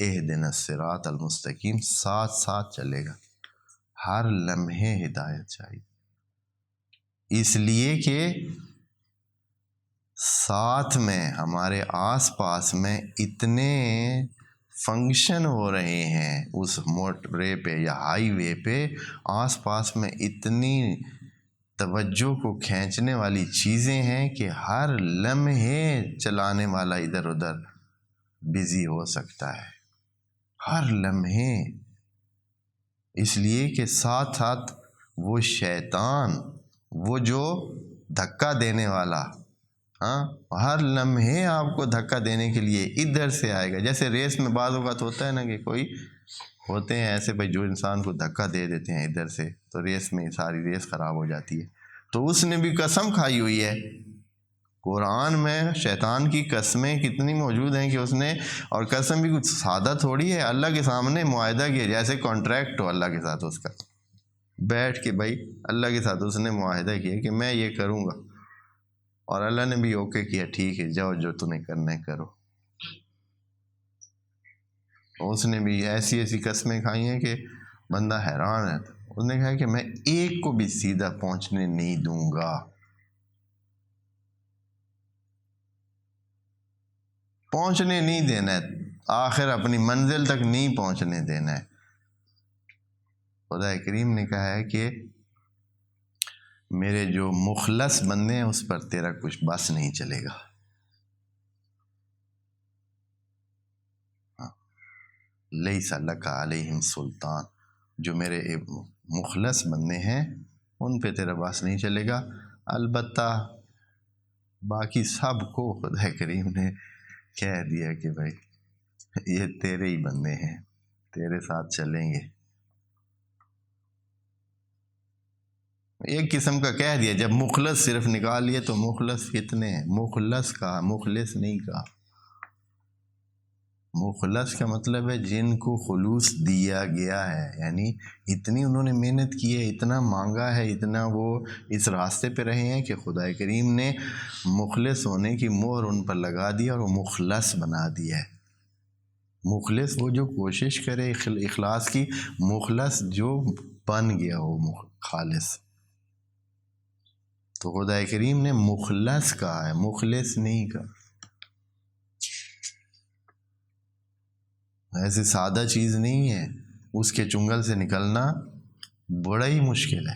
اہدنا الصراط المستقیم ساتھ ساتھ چلے گا، ہر لمحے ہدایت چاہیے، اس لیے کہ ساتھ میں ہمارے آس پاس میں اتنے فنکشن ہو رہے ہیں، اس موٹر وے پہ یا ہائی وے پہ آس پاس میں اتنی توجہ کو کھینچنے والی چیزیں ہیں کہ ہر لمحے چلانے والا ادھر ادھر بزی ہو سکتا ہے، ہر لمحے، اس لیے کہ ساتھ ساتھ وہ شیطان، وہ جو دھکا دینے والا، ہر لمحے آپ کو دھکا دینے کے لیے ادھر سے آئے گا۔ جیسے ریس میں بعض اوقات ہوتا ہے نا کہ کوئی ہوتے ہیں ایسے بھائی جو انسان کو دھکا دے دیتے ہیں ادھر سے، تو ریس میں ساری ریس خراب ہو جاتی ہے۔ تو اس نے بھی قسم کھائی ہوئی ہے، قرآن میں شیطان کی قسمیں کتنی موجود ہیں کہ اس نے، اور قسم بھی کچھ سادہ تھوڑی ہے، اللہ کے سامنے معاہدہ کیا، جیسے کانٹریکٹ ہو اللہ کے ساتھ، اس کا بیٹھ کے بھائی اللہ کے ساتھ اس نے معاہدہ کیا کہ میں یہ کروں گا، اور اللہ نے بھی اوکے کیا، ٹھیک ہے جاؤ جو تمہیں کرنا ہے کرو۔ اس نے بھی ایسی ایسی قسمیں کھائی ہیں کہ بندہ حیران ہے۔ اس نے کہا کہ میں ایک کو بھی سیدھا پہنچنے نہیں دوں گا، پہنچنے نہیں دینا ہے، آخر اپنی منزل تک نہیں پہنچنے دینا ہے۔ خدا کریم نے کہا ہے کہ میرے جو مخلص بندے ہیں اس پر تیرا کچھ بس نہیں چلے گا۔ لیس لک علیہم سلطان، جو میرے مخلص بندے ہیں ان پہ تیرا بس نہیں چلے گا۔ البتہ باقی سب کو خدا کریم نے کہہ دیا کہ بھائی یہ تیرے ہی بندے ہیں، تیرے ساتھ چلیں گے۔ ایک قسم کا کہہ دیا، جب مخلص صرف نکال لیے تو مخلص کتنے ہیں؟ مخلص کہا، مخلص نہیں کہا۔ مخلص کا مطلب ہے جن کو خلوص دیا گیا ہے، یعنی اتنی انہوں نے محنت کی ہے، اتنا مانگا ہے، اتنا وہ اس راستے پہ رہے ہیں کہ خدا کریم نے مخلص ہونے کی مہر ان پر لگا دی اور وہ مخلص بنا دیا ہے۔ مخلص وہ جو کوشش کرے اخلاص کی، مخلص جو بن گیا وہ خالص۔ تو خدا کریم نے مخلص کہا ہے، مخلص نہیں کہا۔ ایسی سادہ چیز نہیں ہے، اس کے چنگل سے نکلنا بڑا ہی مشکل ہے۔